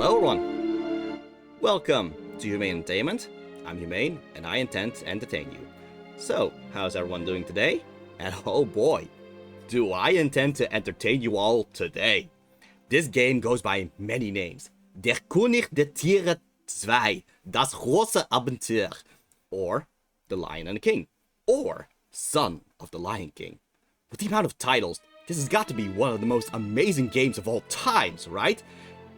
Hello everyone, welcome to Humane Entertainment. I'm Humane and I intend to entertain you. So, how's everyone doing today? And oh boy, do I intend to entertain you all today. This game goes by many names. Der König der Tiere 2, das Große Abenteuer, or The Lion and the King, or Son of the Lion King. With the amount of titles, this has got to be one of the most amazing games of all times, right?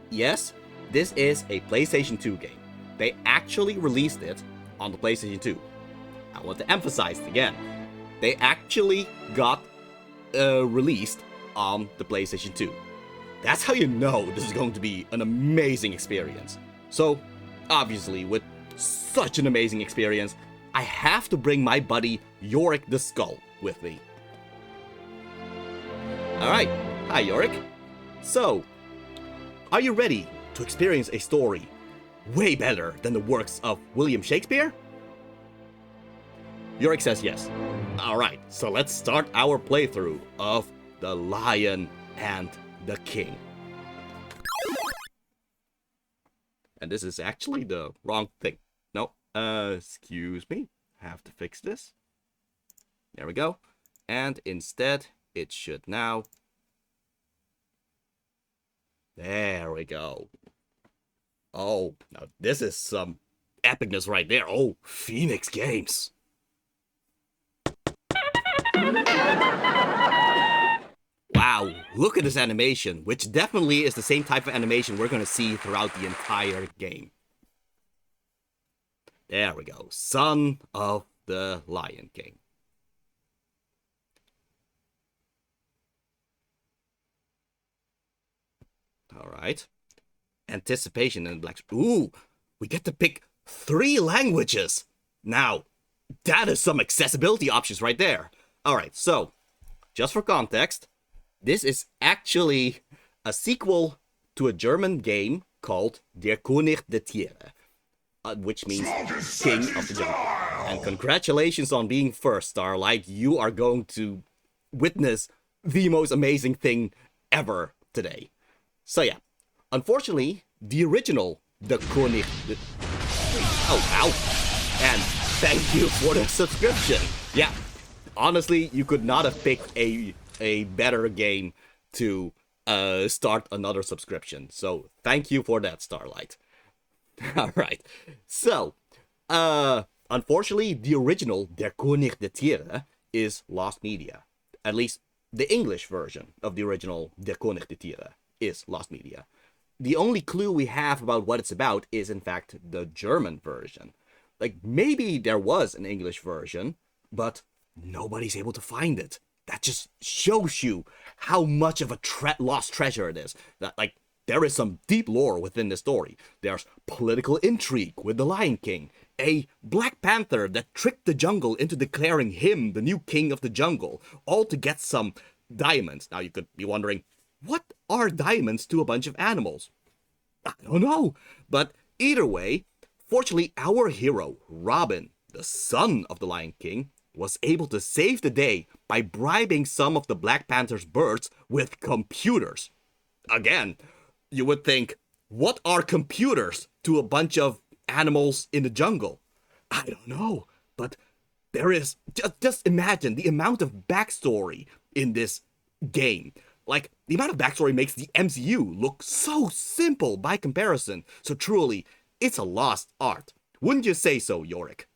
Yes, this is a PlayStation 2 game. They actually released it on the PlayStation 2. I want to emphasize it again. They actually got released on the PlayStation 2. That's how you know this is going to be an amazing experience. So, obviously, with such an amazing experience, I have to bring my buddy Yorick the Skull with me. Alright, hi Yorick. So, are you ready to experience a story way better than the works of William Shakespeare? Yorick says yes. Alright, so let's start our playthrough of The Lion and the King. And this is actually the wrong thing. No, excuse me. Have to fix this. There we go. And instead, it should now... There we go. Oh, now this is some epicness right there. Oh, Phoenix Games. Wow, look at this animation, which definitely is the same type of animation we're going to see throughout the entire game. There we go. Son of the Lion King. Alright. Anticipation and black. Ooh, we get to pick 3 languages. Now, that is some accessibility options right there. Alright, so, just for context, this is actually a sequel to a German game called Der König der Tiere, which means King of the Jungle. And congratulations on being first, Starlight. You are going to witness the most amazing thing ever today. So yeah, unfortunately, the original Der König... Oh, ow. And thank you for the subscription. Yeah, honestly, you could not have picked a better game to start another subscription. So thank you for that, Starlight. Alright, so, unfortunately, the original Der König der Tiere is lost media. At least, the English version of the original Der König der Tiere is lost media. The only clue we have about what it's about is, in fact, the German version. Like, maybe there was an English version, but nobody's able to find it. That just shows you how much of a lost treasure it is. That, like, there is some deep lore within the story. There's political intrigue with the Lion King, a Black Panther that tricked the jungle into declaring him the new king of the jungle, all to get some diamonds. Now, you could be wondering, what are diamonds to a bunch of animals? I don't know. But either way, fortunately, our hero, Robin, the son of the Lion King, was able to save the day by bribing some of the Black Panther's birds with computers. Again, you would think, what are computers to a bunch of animals in the jungle? I don't know, but there is... Just imagine the amount of backstory in this game. Like, the amount of backstory makes the MCU look so simple by comparison. So truly, it's a lost art. Wouldn't you say so, Yorick?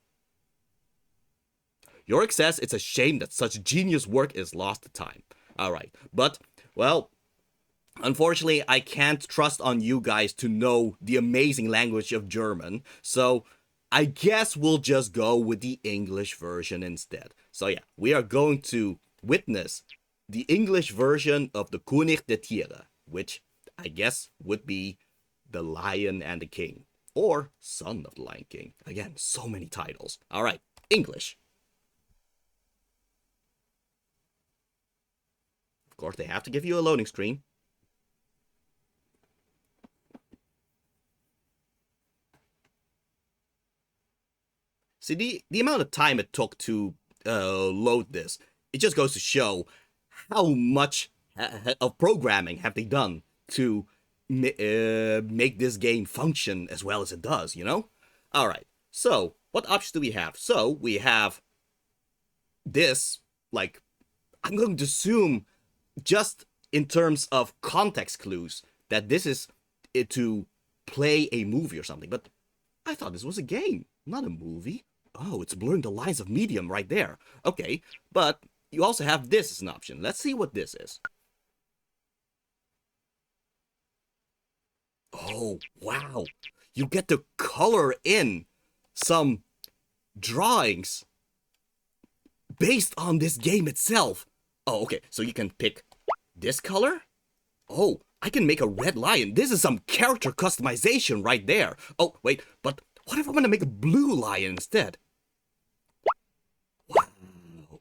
Yorick says it's a shame that such genius work is lost to time. Alright, but, well, unfortunately, I can't trust on you guys to know the amazing language of German, so I guess we'll just go with the English version instead. So yeah, we are going to witness the English version of the König der Tiere, which I guess would be The Lion and the King, or Son of the Lion King. Again, so many titles. Alright, English. Of course, they have to give you a loading screen. See, the amount of time it took to load this, it just goes to show how much of programming have they done to make this game function as well as it does, you know? Alright, so what options do we have? So we have this, like, I'm going to assume just in terms of context clues that this is it to play a movie or something, but I thought this was a game, not a movie. Oh, it's blurring the lines of medium right there. Okay, but you also have this as an option. Let's see what this is. Oh, wow. You get to color in some drawings based on this game itself. Oh, okay, so you can pick this color? Oh, I can make a red lion. This is some character customization right there. Oh, wait, but what if I want to make a blue lion instead? Wow.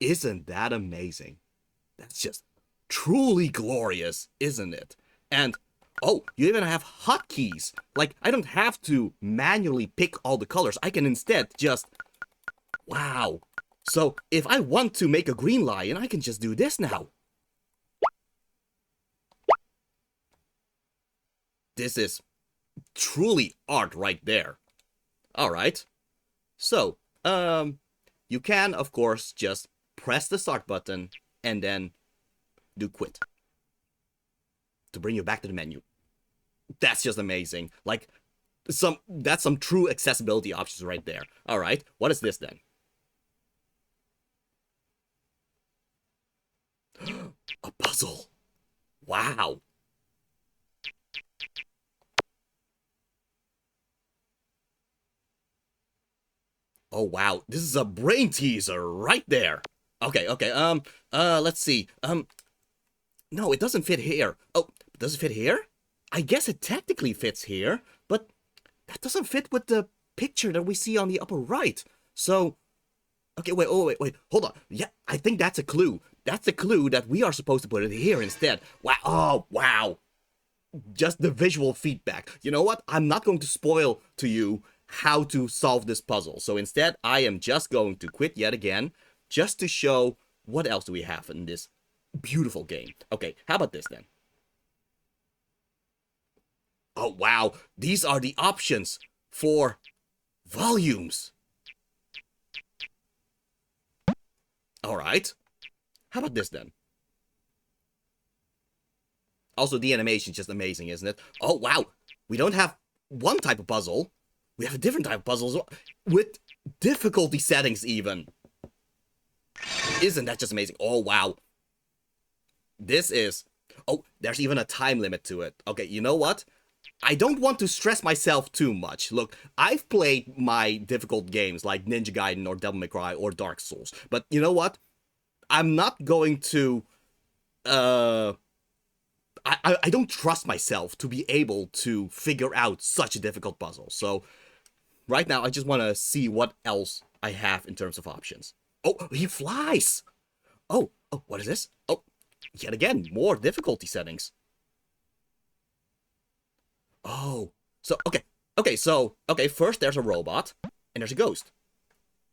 Isn't that amazing? That's just truly glorious, isn't it? And, oh, you even have hotkeys. Like, I don't have to manually pick all the colors. I can instead just... Wow. So, if I want to make a green lion, I can just do this now. This is truly art right there. Alright. So, you can, of course, just press the start button and then do quit to bring you back to the menu. That's just amazing. Like, that's some true accessibility options right there. Alright, what is this then? A puzzle. Wow. Oh wow, this is a brain teaser right there. Okay, let's see. No, it doesn't fit here. Oh, does it fit here? I guess it technically fits here, but that doesn't fit with the picture that we see on the upper right. So, okay, wait, hold on. Yeah, I think that's a clue. That's a clue that we are supposed to put it here instead. Wow, oh, wow. Just the visual feedback. You know what? I'm not going to spoil to you how to solve this puzzle. So instead, I am just going to quit yet again, just to show what else do we have in this beautiful game. Okay, how about this then? Oh, wow. These are the options for volumes. Alright. How about this then? Also, the animation is just amazing, isn't it? Oh, wow. We don't have one type of puzzle. We have a different type of puzzle as well, with difficulty settings even. Isn't that just amazing? Oh, wow. This is... Oh, there's even a time limit to it. Okay, you know what? I don't want to stress myself too much. Look, I've played my difficult games like Ninja Gaiden or Devil May Cry or Dark Souls. But you know what? I'm not going to... I don't trust myself to be able to figure out such a difficult puzzle. So, right now, I just want to see what else I have in terms of options. Oh, he flies! Oh, what is this? Oh, yet again, more difficulty settings. Oh, so, okay, first there's a robot, and there's a ghost.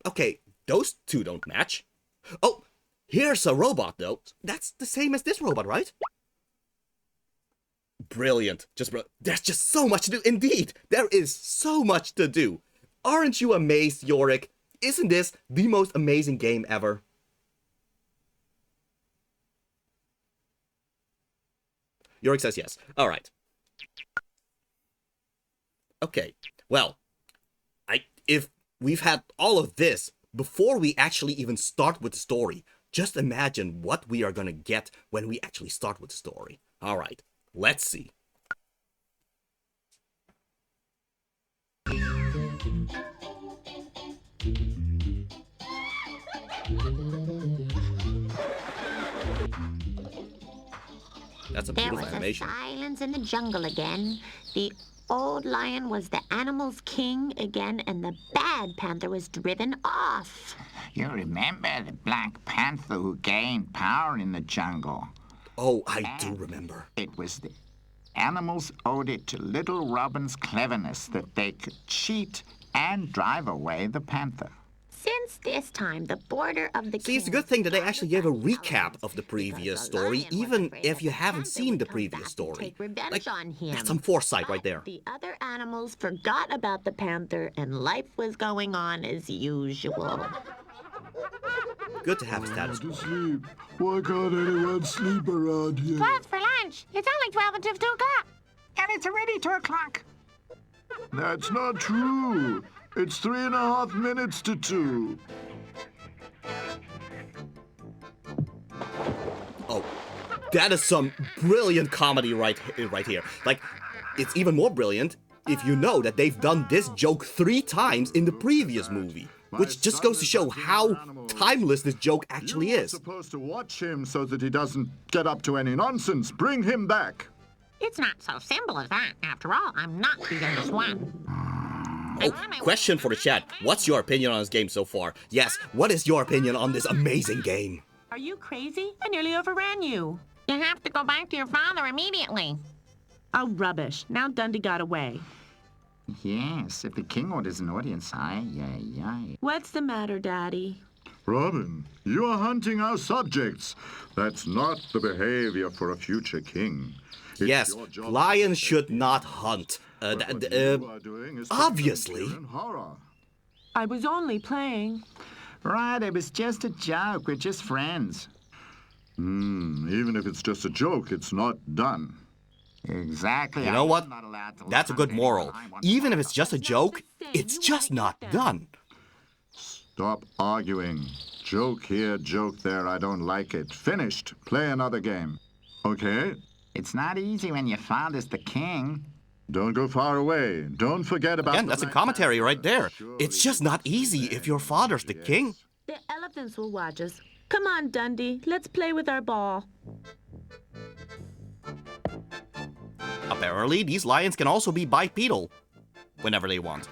Okay, those two don't match. Oh, here's a robot, though. That's the same as this robot, right? Brilliant. There's just so much to do. Indeed, there is so much to do. Aren't you amazed, Yorick? Isn't this the most amazing game ever? Yorick says yes. Alright. Okay, well, if we've had all of this before we actually even start with the story, just imagine what we are gonna get when we actually start with the story. Alright, let's see. That's a beautiful animation. There was a silence in the jungle again. The old lion was the animal's king again, and the bad panther was driven off. You remember the Black Panther who gained power in the jungle? Oh, I do remember. It was the animals owed it to Little Robin's cleverness that they could cheat and drive away the panther. Since this time, the border of the See, it's a good thing that they actually gave a recap of the previous story, even if you haven't seen the previous story. Like, that's some foresight right there. The other animals forgot about the panther, and life was going on as usual. Good to have a status To quo. sleep. Why can't anyone sleep around here? Plans for lunch. It's only 12 until 2 o'clock. And it's already 2 o'clock. That's not true. It's 3.5 minutes to 2. Oh, that is some brilliant comedy right here. Like, it's even more brilliant if you know that they've done this joke 3 times in the previous movie, which just goes to show how timeless this joke actually You're is. supposed to watch him so that he doesn't get up to any nonsense. Bring him back. It's not so simple as that. After all, I'm not the youngest one. Oh, question for the chat. What's your opinion on this game so far? Yes, what is your opinion on this amazing game? Are you crazy? I nearly overran you. You have to go back to your father immediately. Oh, rubbish. Now Dundee got away. Yes, if the king orders an audience, aye. What's the matter, Daddy? Robin, you are hunting our subjects. That's not the behavior for a future king. It's Yes, your job lions to should not hunt. But what you are doing is obviously. in horror. I was only playing. Right, it was just a joke. We're just friends. Even if it's just a joke, it's not done. Exactly. You know what? I'm not allowed to That's a hunt good anyone moral. I want. Even if it's just a joke, it's just not done. Stop arguing. Joke here, joke there. I don't like it. Finished. Play another game. Okay? It's not easy when your father's the king. Don't go far away. Don't forget about Again, the that's a Black commentary Panther. right there. Surely It's just not easy if your father's the king. The elephants will watch us. Come on, Dundee. Let's play with our ball. Apparently, these lions can also be bipedal whenever they want.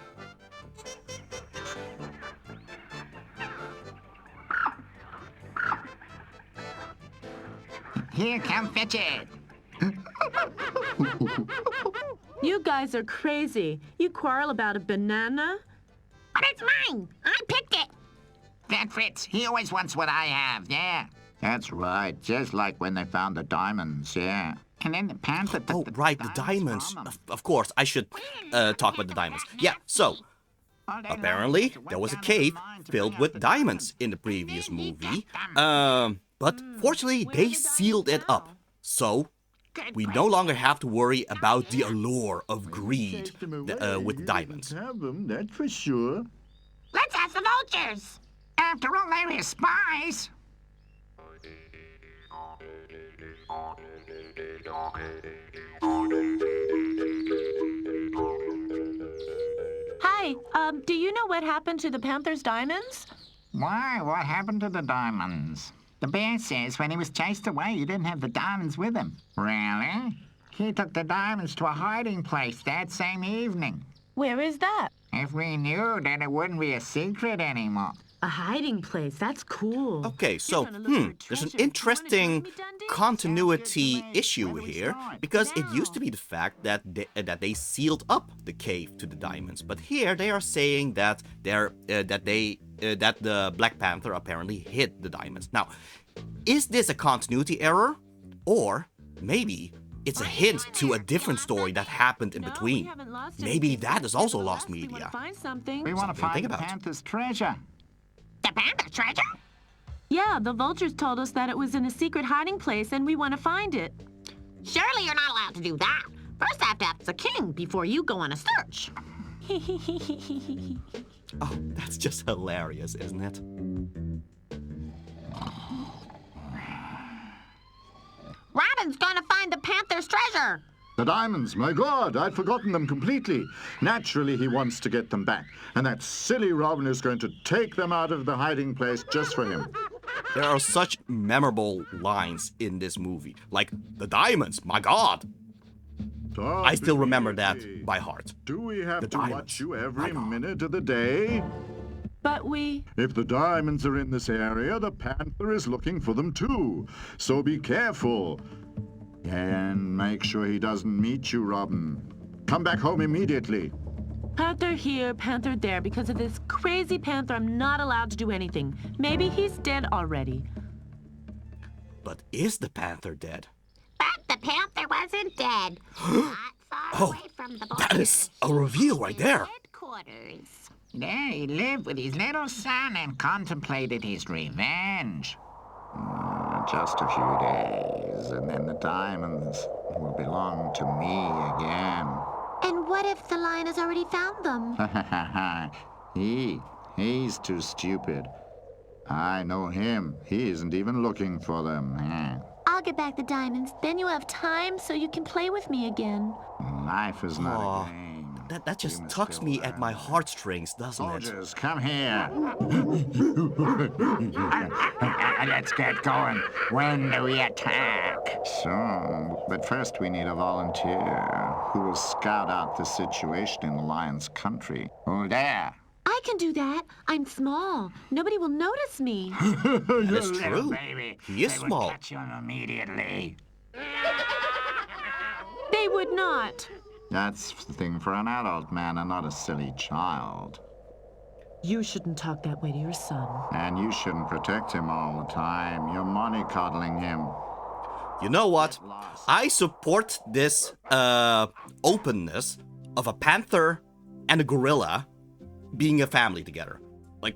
Here, come fetch it. You guys are crazy. You quarrel about a banana? But it's mine. I picked it. That Fritz, he always wants what I have, yeah. That's right, just like when they found the diamonds, yeah. And then the panther took Oh, right, the diamonds. from 'em. Of course, I should talk about the diamonds. Yeah, so, All day long, apparently, they there was a went down to the cave mine to filled bring out with the diamonds in the previous movie. But fortunately, they sealed it up. So, we no longer have to worry about the allure of greed Take them away. with You diamonds. didn't have them, that's for sure. Let's ask the vultures. After all, they're spies. Hi, do you know what happened to the panther's diamonds? Why? What happened to the diamonds? The bear says when he was chased away, he didn't have the diamonds with him. Really? He took the diamonds to a hiding place that same evening. Where is that? If we knew, then it wouldn't be a secret anymore. A hiding place. That's cool. Okay, so, gonna look for there's an treasure. You wanna interesting join me, Dundee? continuity Sounds good to me. issue When do we here, start? because it used to be the fact that they sealed up the cave to the diamonds, but here they are saying that that the Black Panther apparently hid the diamonds. Now, is this a continuity error, or maybe it's a hint to a different story that happened in No, we between? haven't lost Maybe anything. that is also Nevertheless, lost we wanna media. find something. We want to Something to think find the about. panther's treasure. The panther treasure? Yeah, the vultures told us that it was in a secret hiding place and we want to find it. Surely you're not allowed to do that. First I have to ask the king before you go on a search. Oh, that's just hilarious, isn't it? Robin's gonna find the panther's treasure. The diamonds, my God, I'd forgotten them completely. Naturally, he wants to get them back. And that silly Robin is going to take them out of the hiding place just for him. There are such memorable lines in this movie, like the diamonds. My God, Stop I still remember immediately. that by heart. Do we have The to diamonds. watch you My every God. minute of the day? But we... If the diamonds are in this area, the panther is looking for them too. So be careful. And make sure he doesn't meet you, Robin. Come back home immediately. Panther here, panther there. Because of this crazy panther, I'm not allowed to do anything. Maybe he's dead already. But is the panther dead? But the panther wasn't dead. Not far away from the That is a border. reveal right there. Headquarters. There he lived with his little son and contemplated his revenge. Just a few days, and then the diamonds will belong to me again. And what if the lion has already found them? He's too stupid. I know him. He isn't even looking for them. I'll get back the diamonds. Then you'll have time so you can play with me again. Life is not Aw, a game. that just You must tucks go me at learn. my heartstrings, doesn't it? Soldiers, come here. Let's get going. When do we attack? So, but first we need a volunteer who will scout out the situation in the lion's country. Who there? I can do that. I'm small. Nobody will notice me. That is Little true. baby. He is They small. would catch you immediately. They would not. That's the thing for an adult man and not a silly child. You shouldn't talk that way to your son. And you shouldn't protect him all the time. You're mollycoddling him. You know what? I support this openness of a panther and a gorilla being a family together. Like,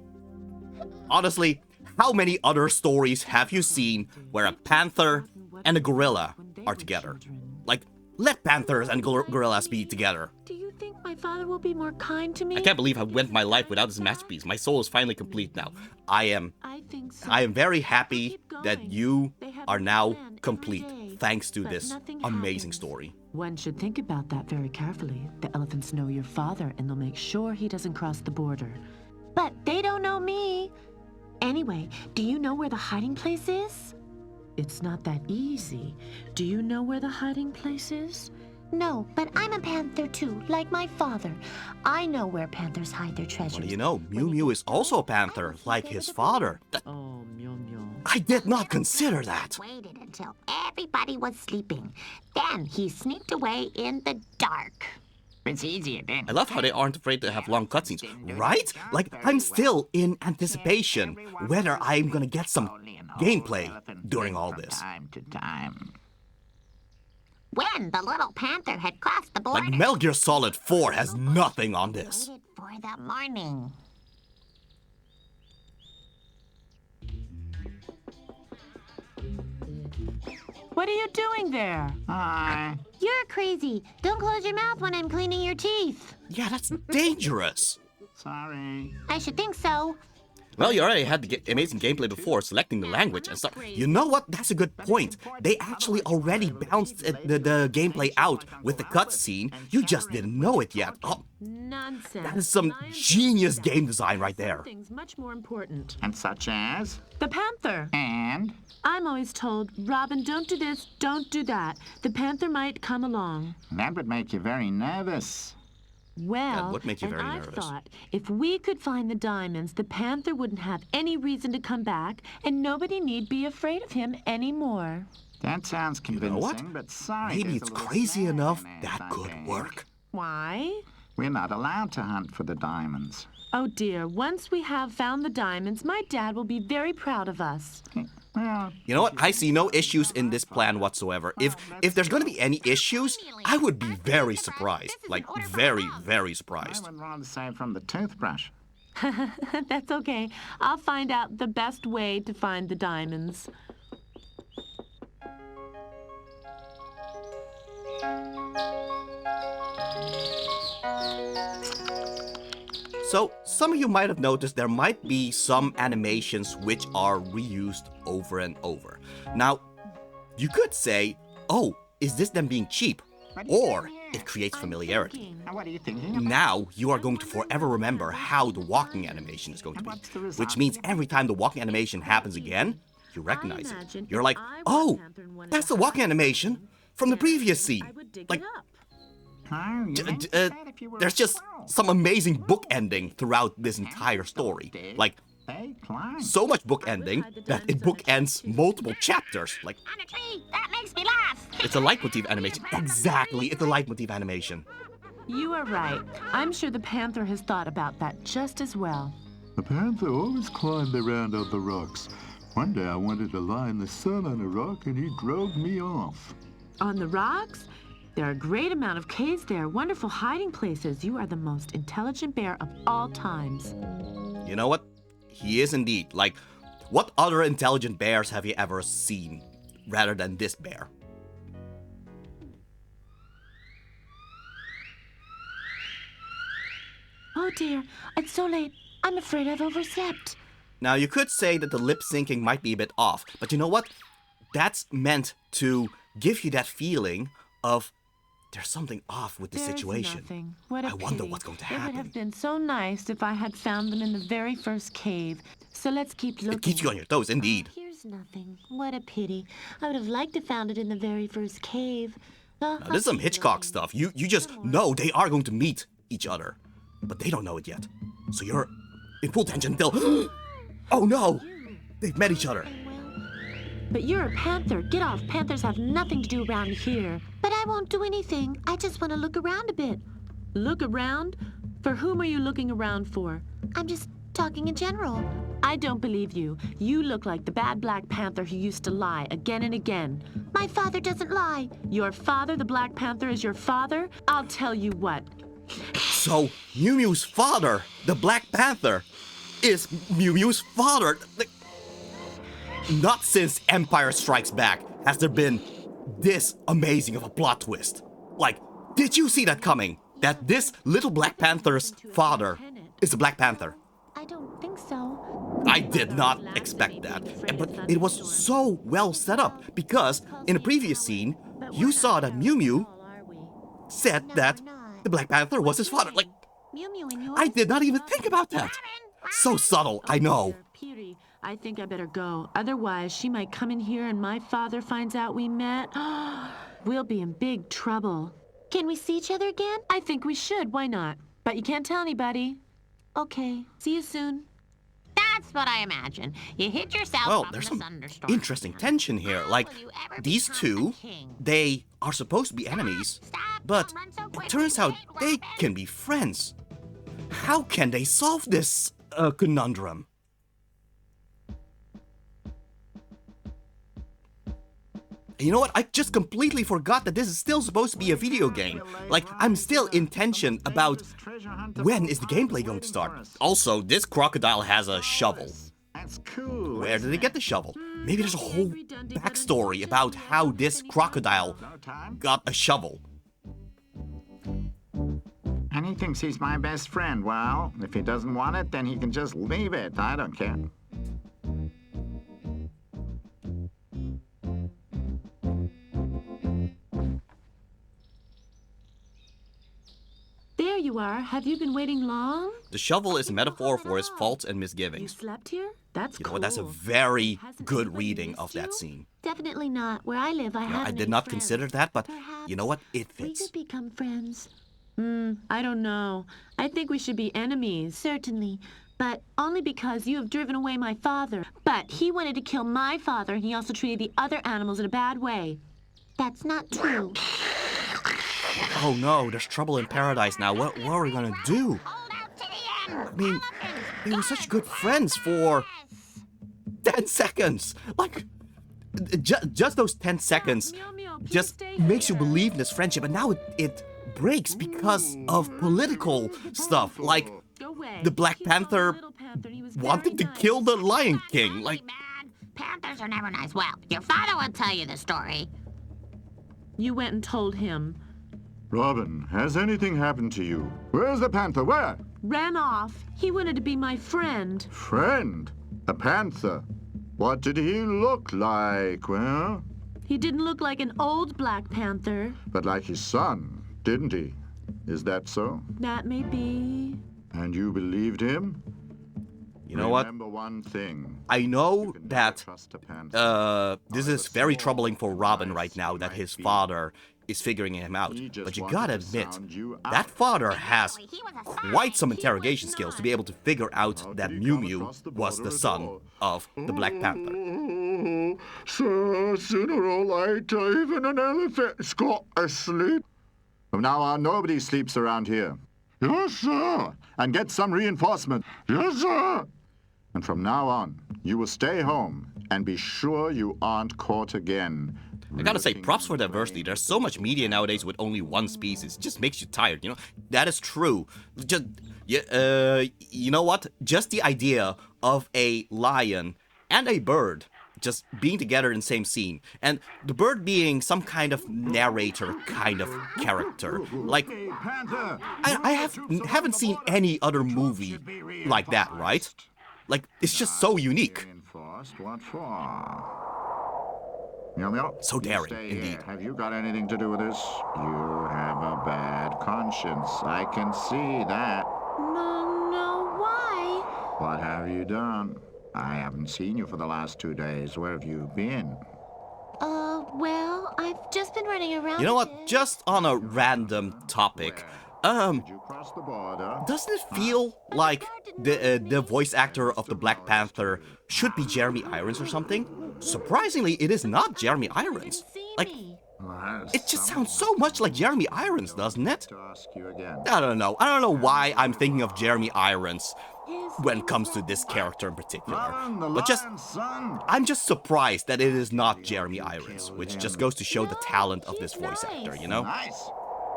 honestly, how many other stories have you seen where a panther and a gorilla are together? Like, let panthers and gorillas be together. Do you think my father will be more kind to me? I can't believe I went my life without this masterpiece. My soul is finally complete now. I am think so. very happy Keep that going. you They have are a now plan every complete day, thanks to but this nothing amazing happens. story. One should think about that very carefully. The elephants know your father, and they'll make sure he doesn't cross the border. But they don't know me. Anyway, do you know where the hiding place is? It's not that easy. Do you know where the hiding place is? No, but I'm a panther too, like my father. I know where panthers hide their treasures. What do you know? Mew Mew is also a panther, like his father. Oh, Meow Meow. I did not consider that. Waited until everybody was sleeping. Then he sneaked away in the dark. It's easier then. I love how they aren't afraid to have long cutscenes, right? Like, I'm still in anticipation whether I'm gonna get some gameplay during all this. Time to time. When the little panther had crossed the border, Like, Metal Gear Solid 4 has nothing on this. waited for the morning. What are you doing there? Hi. You're crazy. Don't close your mouth when I'm cleaning your teeth. Yeah, that's dangerous. Sorry. I should think so. Well, you already had the amazing gameplay before, selecting the language and stuff. You know what? That's a good point. They actually already bounced the gameplay out with the cutscene. You just didn't know it yet. Oh, Nonsense. that is some genius game design right there. Things much more important. And such as? The panther. And? I'm always told, Robin, don't do this, don't do that. The panther might come along. That would make you very nervous. Well, would make you and very I've nervous. thought if we could find the diamonds, the panther wouldn't have any reason to come back, and nobody need be afraid of him anymore. That sounds convincing, what? but sorry. Maybe there's it's a little crazy snag enough in it, that I could think. work. Why? We're not allowed to hunt for the diamonds. Oh dear, once we have found the diamonds, my dad will be very proud of us. Well, You know what? I see no issues in this plan whatsoever. If there's gonna be any issues, I would be very surprised. Like, very, very I surprised. would rather say from the toothbrush. That's okay. I'll find out the best way to find the diamonds. So, some of you might have noticed there might be some animations which are reused over and over. Now, you could say, oh, is this them being cheap? Or it creates familiarity. Now, what are you thinking about? Now, you are going to forever remember how the walking animation is going to be. Which means every time the walking animation happens again, you recognize it. You're like, oh, that's the walking animation from the previous scene. Like, Oh, you meant to say if you were there's a just squirrel. some amazing book ending throughout this entire story. Like, They climb. so much book ending that it bookends multiple chapters. Like, On a tree. That makes me laugh. it's a leitmotif animation. Exactly, it's a leitmotif animation. You are right. I'm sure the panther has thought about that just as well. The panther always climbed around on the rocks. One day I wanted to lie in the sun on a rock and he drove me off. On the rocks? There are a great amount of caves there, wonderful hiding places. You are the most intelligent bear of all times. You know what? He is indeed. Like, what other intelligent bears have you ever seen rather than this bear? Oh dear, it's so late. I'm afraid I've overslept. Now, you could say that the lip syncing might be a bit off, but you know what? That's meant to give you that feeling of there's something off with the There's situation. nothing. What a I wonder pity. what's going to It would happen. have been so nice if I had found them in the very first cave. So let's keep looking. It keeps you on your toes, indeed. Here's nothing. What a pity. I would have liked to found it in the very first cave. Now, this is some Hitchcock stuff. You just know they are going to meet each other, but they don't know it yet. So you're in full tension until, oh no, they've met each other. But you're a panther. Get off. Panthers have nothing to do around here. But I won't do anything. I just want to look around a bit. Look around? For whom are you looking around for? I'm just talking in general. I don't believe you. You look like the bad black panther who used to lie again and again. My father doesn't lie. Your father, the Black Panther, is your father? I'll tell you what. So Mew Mew's father, the Black Panther, is Mew Mew's father. Not since Empire Strikes Back has there been this amazing of a plot twist. Like, did you see that coming? That this little Black Panther's father is the Black Panther? I don't think so. I did not expect that. But it was so well set up because in the previous scene, you saw that Mew Mew said that the Black Panther was his father. Like, Mew Mew and yours. I did not even think about that. So subtle, I know. Peary, I think I better go. Otherwise, she might come in here and my father finds out we met. We'll be in big trouble. Can we see each other again? I think we should. Why not? But you can't tell anybody. Okay. See you soon. That's what I imagine. You hit yourself Well, from there's the some thunderstorm. interesting tension here. Like, will you ever these become two, a king? they are supposed to be enemies, Stop, but don't run so it quick. turns out Wait, they Robin. can be friends. How can they solve this conundrum? You know what? I just completely forgot that this is still supposed to be a video game. Like, I'm still in tension about when is the gameplay going to start. Also, this crocodile has a shovel. That's cool. Where did they get the shovel? Maybe there's a whole backstory about how this crocodile got a shovel. And he thinks he's my best friend. Well, if he doesn't want it, then he can just leave it. I don't care. There you are. Have you been waiting long? The shovel is a metaphor for his faults and You misgivings. slept here? That's You know cool. what? That's a very Hasn't good anybody reading missed of that you? scene. Definitely not. Where I live, I You know, have I no did not friends. consider that, but Perhaps you know what? It we fits. could become friends. I don't know. I think we should be enemies. Certainly. But only because you have driven away my father. But he wanted to kill my father, and he also treated the other animals in a bad way. That's not true. Oh no, there's trouble in paradise now. What are we gonna do? Hold out to the end. I mean, they were such good friends for 10 seconds. Like, just those 10 seconds Meow, meow, please just stay makes you here. believe in this friendship, and now it breaks because of political stuff. Like, Go away. the Black He saw the Panther little panther, and he was wanted to very nice. kill the Lion King. Don't Like, be mad. Panthers are never nice. Well, your father will tell you the story. You went and told him. Robin, has anything happened to you? Where's the panther? Where? Ran off. He wanted to be my friend. Friend? A panther? What did he look like? Well, He didn't look like an old Black Panther. but like his son, didn't he? Is that so? That may be. And you believed him? you know what? Remember one thing. I You know can never that trust a panther. this is very troubling for Robin right now that his father is figuring him out. He just But you wanted gotta to admit, sound you that out. father has He was a spy. quite some He interrogation was skills to not. be able to figure out How that did he Mew come Mew across the was the border at son all? of the Black Panther. Sir, sooner or later, even an elephant's got to sleep. From now on, nobody sleeps around here. Yes, sir. And get some reinforcement. Yes, sir. And from now on, you will stay home and be sure you aren't caught again. I gotta say, props for diversity. There's so much media nowadays with only one species. It just makes you tired, you know? That is true. Just, you know what? Just the idea of a lion and a bird just being together in the same scene, and the bird being some kind of narrator kind of character. Like, I haven't seen any other movie like that, right? Like, it's just so unique. What for? So daring, Stay indeed. here. Have you got anything to do with this? You have a bad conscience. I can see that. No, why? What have you done? I haven't seen you for the last 2 days. Where have you been? Well, I've just been running around. You know what? Just on a random topic, Did you cross the border? doesn't it feel like the voice actor of the Black Panther should be Jeremy Irons or something? Surprisingly, it is not Jeremy Irons. Like, it just sounds so much like Jeremy Irons, doesn't it? To ask you again. I don't know. I don't know why I'm thinking of Jeremy Irons when it comes to this character in particular. Robin, the But just, lion's son. I'm just surprised that it is not Jeremy Irons, which just goes to show the talent of this voice actor, you know? Nice.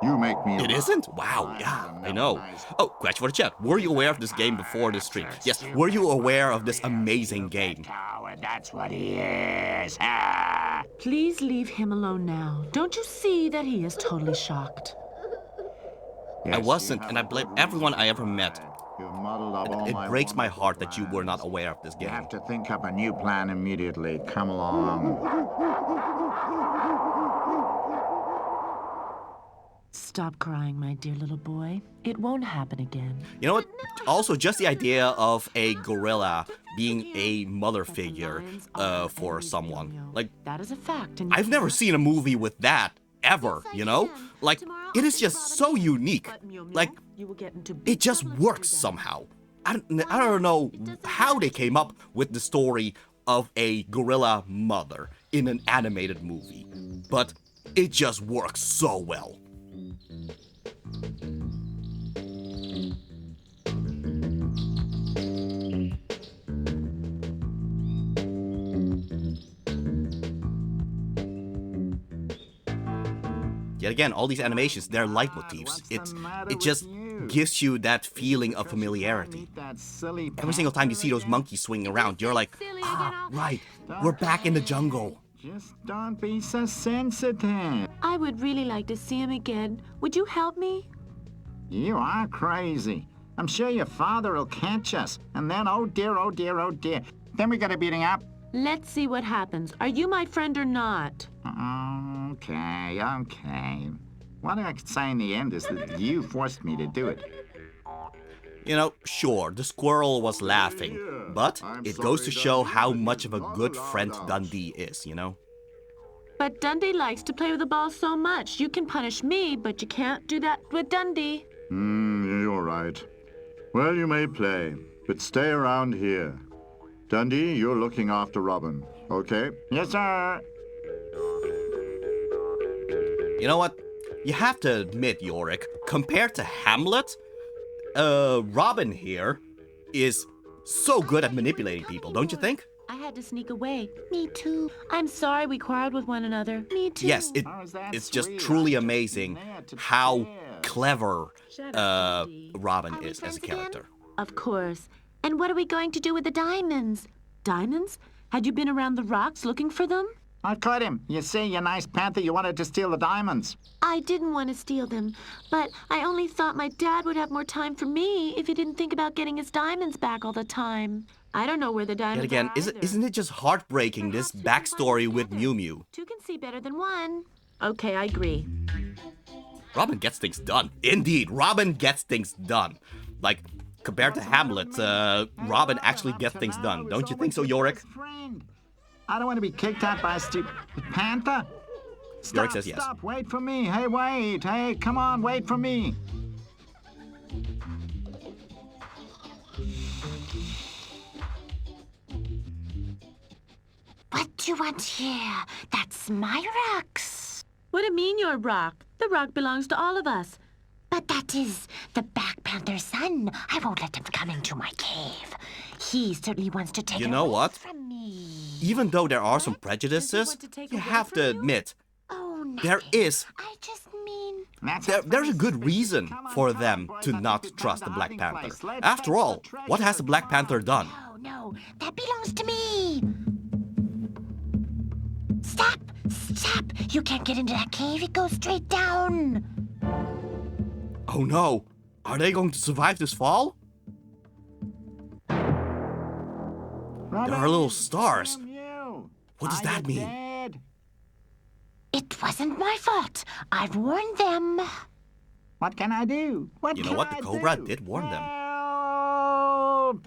You make me. It isn't? Wow, yeah, I know. Oh, question for the chat. Were you aware of this game before this stream? Yes, were you aware of this amazing game? Coward, that's what he is. Ah! Please leave him alone now. Don't you see that he is totally shocked? I wasn't, and I blame everyone I ever met. You've muddled up all It my breaks my wonderful heart that you were not plans. aware of this You game. have to think up a new plan immediately. Come along. Stop crying, my dear little boy. It won't happen again. You know what? Also, just the idea of a gorilla being a mother figure for someone. Like, That is a fact. And I've never seen a movie with that ever, you know? Like, it is just so unique. Like, it just works somehow. I don't know how they came up with the story of a gorilla mother in an animated movie, but it just works so well. Yet again, all these animations, they're leitmotifs. It just gives you that feeling of familiarity. That silly Every single time you see those monkeys swinging around, you're like, ah, right, we're back in the jungle. Just don't be so sensitive. I would really like to see him again. Would you help me? You are crazy. I'm sure your father will catch us. And then, oh dear, oh dear, oh dear. Then we got a beating up. Let's see what happens. Are you my friend or not? Okay. What I could say in the end is that you forced me to do it. You know, sure, the squirrel was laughing, but it goes to show how much of a good friend Dundee is, you know? But Dundee likes to play with the ball so much. You can punish me, but you can't do that with Dundee. You're right. Well, you may play, but stay around here. Dundee, you're looking after Robin, okay? Yes, sir. You know what? You have to admit, Yorick, compared to Hamlet, Robin here is so good at manipulating people, don't you think? I had to sneak away. Me too. I'm sorry we quarreled with one another. Me too. Yes, Oh, is that it's just sweet? truly I'm amazing there to how cheer. clever Shut up, Dundee. Robin Are we is as a friends again? character. Of course. And what are we going to do with the diamonds? Diamonds? Had you been around the rocks looking for them? I caught him. You see, you nice panther, you wanted to steal the diamonds. I didn't want to steal them, but I only thought my dad would have more time for me if he didn't think about getting his diamonds back all the time. I don't know where the Yet diamonds again, are either. isn't it just heartbreaking, this Perhaps we can backstory find with together. Mew Mew? Two can see better than one. Okay, I agree. Robin gets things done. Indeed, Robin gets things done. Like, compared to Hamlet, Robin actually gets things done. Don't you think so, Yorick? Friend. I don't want to be kicked out by a stupid panther. Stop, Yorick says yes. Stop, wait for me. Hey, wait. Hey, come on, wait for me. What do you want here? That's my rocks. What do you mean your rock? The rock belongs to all of us. But that is the Black Panther's son. I won't let him come into my cave. He certainly wants to take You it know away what? from me. Even though there are some What? prejudices, Does he want to take you away have from to you? admit, Oh, there nothing. is I just mean... there's a good reason for them to not trust the Black Panther. After all, what has the Black Panther done? No, that belongs to me. Stop! Stop! You can't get into that cave. It goes straight down. Oh no! Are they going to survive this fall? There are little stars. What does that mean? It wasn't my fault. I've warned them. What can I do? You know what? The Cobra did warn them. Help!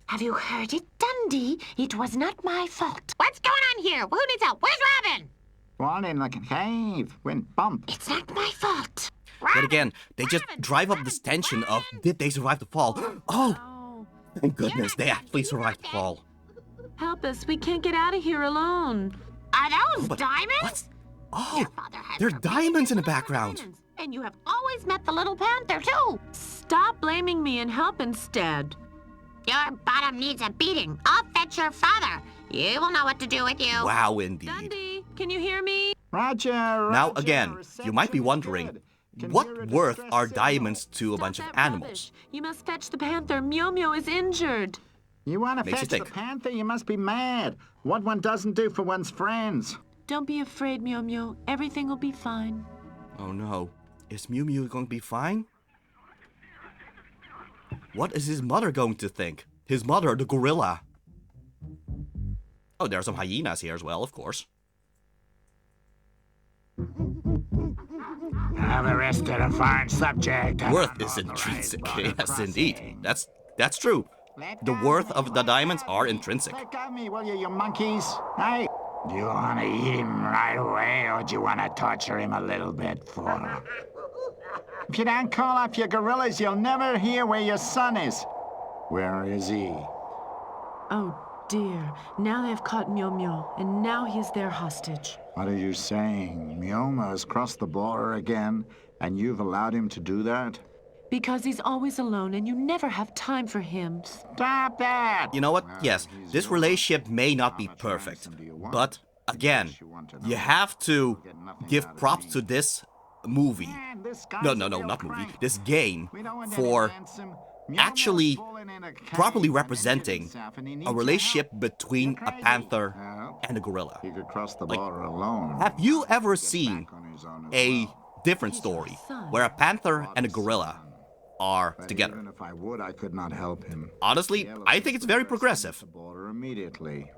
Have you heard it, Dundee? It was not my fault. What's going on here? Who needs help? Where's Robin? One in the cave. Went bump. It's not my fault. But again, they just drive up this tension of, did they survive the fall? Oh, Oh, thank goodness, they actually survived the fall. help us. We can't get out of here alone. Are those But diamonds? what's... Oh, Your father has there are forbidden diamonds in the you to look at background. diamonds. And you have always met the little panther, too. Stop blaming me and help instead. Your bottom needs a beating. I'll fetch your father. You will know what to do with you. Wow, indeed. Dundee, can you hear me? Roger. Now again, you might be wondering, what worth are diamonds to a bunch of Stop that animals? rubbish. You must fetch the panther. Mio is injured. You want to Makes you fetch the think. panther? You must be mad. What one doesn't do for one's friends. Don't be afraid, Mio. Everything will be fine. Oh no, is Mew Mew going to be fine? What is his mother going to think? His mother, the gorilla. Oh, there are some hyenas here as well, of course. I've arrested a foreign subject. Worth is intrinsic. Yes, indeed. That's true. The worth of the diamonds are intrinsic. Let go of me, will you, you monkeys? Hey, do you want to eat him right away, or do you want to torture him a little bit for? If you don't call off your gorillas, you'll never hear where your son is. Where is he? Oh, dear. Now they've caught Mio, and now he's their hostage. What are you saying? Mioma has crossed the border again, and you've allowed him to do that? Because he's always alone, and you never have time for him. Stop that! You know what? Yes, this relationship may not be perfect. But, again, you have to give props to this movie. Man, this guy's No, a not real movie. crank. This game We don't want any for ransom. actually Miomo's fallen in a cave properly and representing injured himself, and he needs a your relationship help. between You're a crazy. panther Well, and a gorilla. He could cross the Like, border alone. Have you ever Get seen back on his own as a well. different He's your story son. where a panther and a gorilla are But together? Even if I would, I could not help him. Honestly, I think it's very progressive. The border immediately.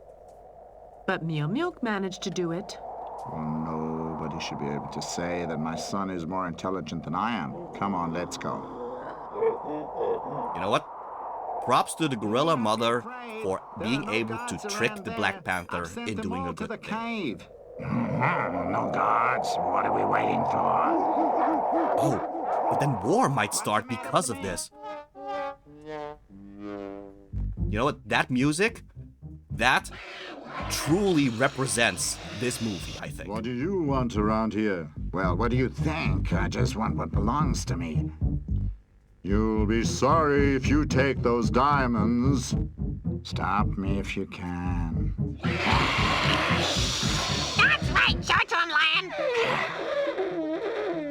But Mio managed to do it. Well, nobody should be able to say that my son is more intelligent than I am. Come on, let's go. You know what? Props to the gorilla mother for being able to trick the Black Panther in doing a good thing. Cave. No guards. What are we waiting for? Oh, but then war might start because of this. You know what? That music, that truly represents this movie, I think. What do you want around here? Well, what do you think? I just want what belongs to me. You'll be sorry if you take those diamonds. Stop me if you can. That's right. Show it to him, lion.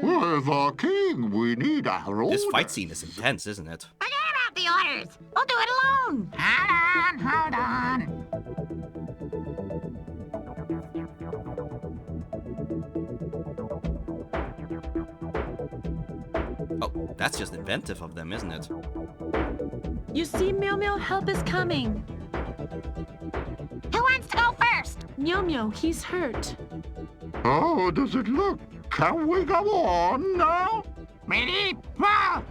We're the king. We need a order. This fight scene is intense, isn't it? Forget about the orders. We'll do it alone. Hold on. Oh, that's just inventive of them, isn't it? You see, Mio, help is coming. Who wants to go first? Mio, he's hurt. How does it look? Can we go on now? Ready? Ah!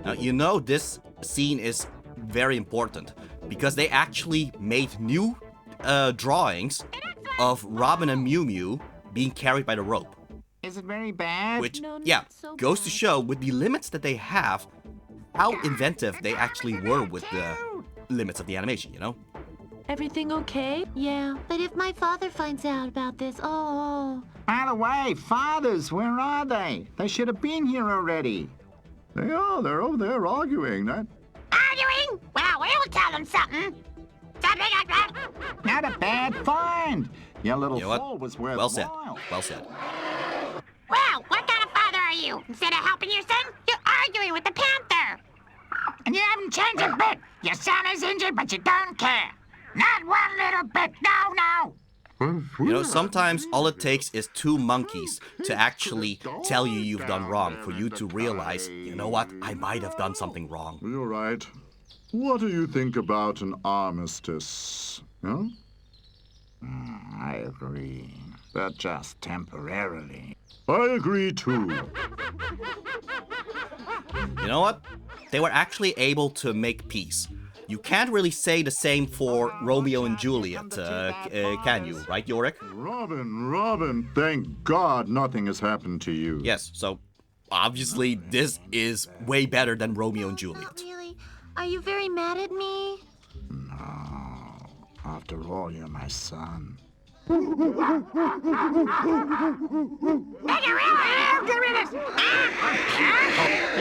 Now, you know this scene is very important because they actually made new drawings of Robin and Mew Mew being carried by the rope. Is it very bad? Which, No, yeah, not so goes to bad. show with the limits that they have, how inventive they actually were with the limits of the animation, you know? Everything okay? Yeah, but if my father finds out about this, oh. By the way, fathers, where are they? They should have been here already. They are. They're over there arguing. That. Arguing? Well, we'll tell them something. Something like that. Not a bad find. Your little You know what? fool was worthwhile. Well said. Well said. Well, what kind of father are you? Instead of helping your son, you're arguing with the panther. And you haven't changed a bit. Your son is injured, but you don't care. Not one little bit. No. You know, sometimes all it takes is two monkeys to actually tell you you've done wrong, for you to realize, you know what, I might have done something wrong. You're right. What do you think about an armistice? Huh? I agree, but just temporarily. I agree too. You know what? They were actually able to make peace. You can't really say the same for Romeo and Juliet, can you? Right, Yorick? Robin, thank God nothing has happened to you. Yes, so obviously this is way better than Romeo and Juliet. Really? Are you very mad at me? No. After all, you're my son. If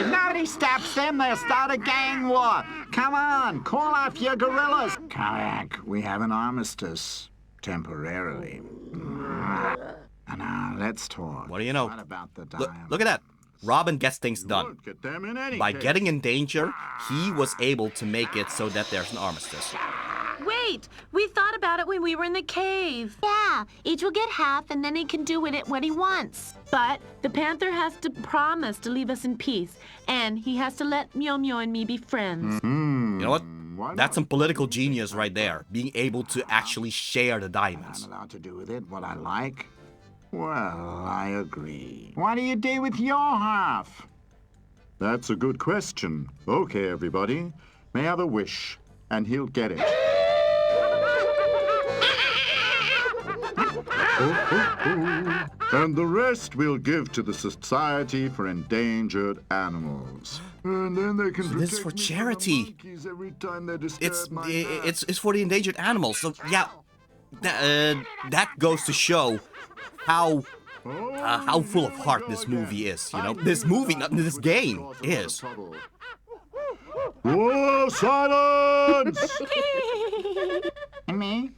nobody stops them, they'll start a gang war. Come on, call off your gorillas. Kayak, we have an armistice. Temporarily. Now, let's talk. What do you know? What about the Look, diamond? look at that. Robin gets things done. Won't get them in any By case. getting in danger, he was able to make it so that there's an armistice. Wait, we thought about it when we were in the cave. Yeah, each will get half and then he can do with it what he wants. But the panther has to promise to leave us in peace, and he has to let Myo and me be friends. You know what? Why That's not? some political genius right there, being able to actually share the diamonds. I'm allowed to do with it what I like? Well, I agree. What do you do with your half? That's a good question. Okay, everybody. May I have a wish, and he'll get it. And the rest we'll give to the Society for Endangered Animals. And then they can this is protect for me from the charity. monkeys every time they disturb my nap. It's for the endangered animals. So yeah, that goes to show how full of heart this movie is. You know, this movie, not this game, is. Whoa, silence! And me?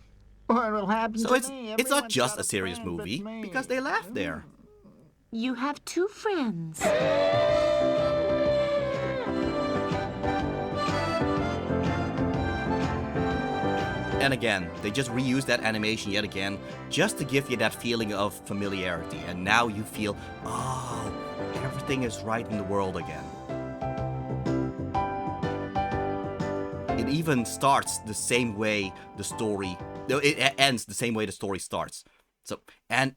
What will happen So to it's me? it's not Everyone's just got a serious friend but movie me. because they laugh there. You have two friends. And again, they just reused that animation yet again, just to give you that feeling of familiarity. And now you feel, oh, everything is right in the world again. It even starts the same way the story, it ends the same way the story starts. So, and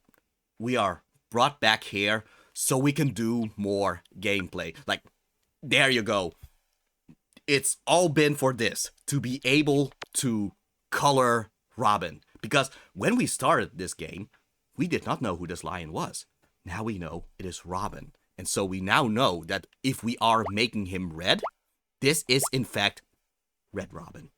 we are brought back here so we can do more gameplay. Like, there you go. It's all been for this, to be able to color Robin. Because when we started this game, we did not know who this lion was. Now we know it is Robin. And so we now know that if we are making him red, this is in fact Red Robin.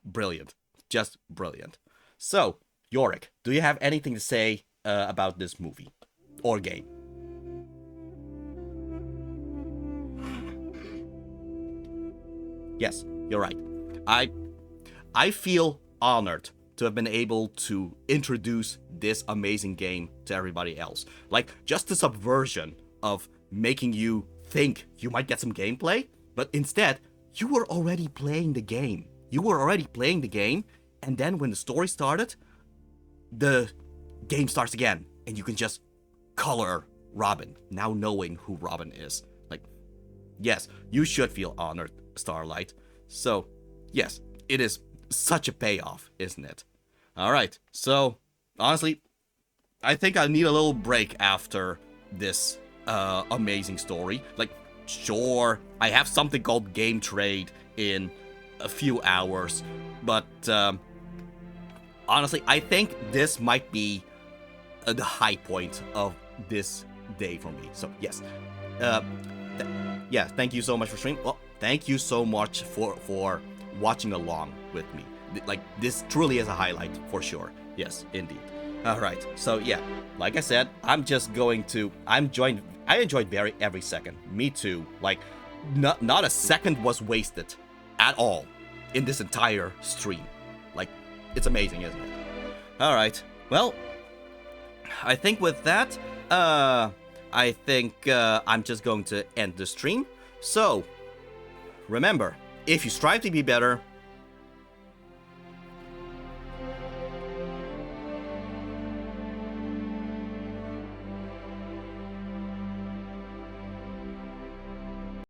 Brilliant. Just brilliant. So, Yorick, do you have anything to say about this movie or game? Yes, you're right. I feel honored to have been able to introduce this amazing game to everybody else. Like, just the subversion of making you think you might get some gameplay, but instead, you were already playing the game. You were already playing the game, and then when the story started, the game starts again, and you can just color Robin, now knowing who Robin is. Like, yes, you should feel honored, Starlight. So, yes, it is such a payoff, isn't it? Alright, so, honestly, I think I need a little break after this amazing story. Like, sure, I have something called Game Trade in a few hours, but honestly, I think this might be the high point of this day for me. So, yes. Yeah, thank you so much for streaming. Well, thank you so much for watching along with me. Like, this truly is a highlight for sure. Yes, indeed. All right, so yeah, like I said, I enjoyed every second. Me too. Like, not a second was wasted at all in this entire stream. Like, it's amazing, isn't it? All right, well, I think with that, I'm just going to end the stream. So, remember, if you strive to be better,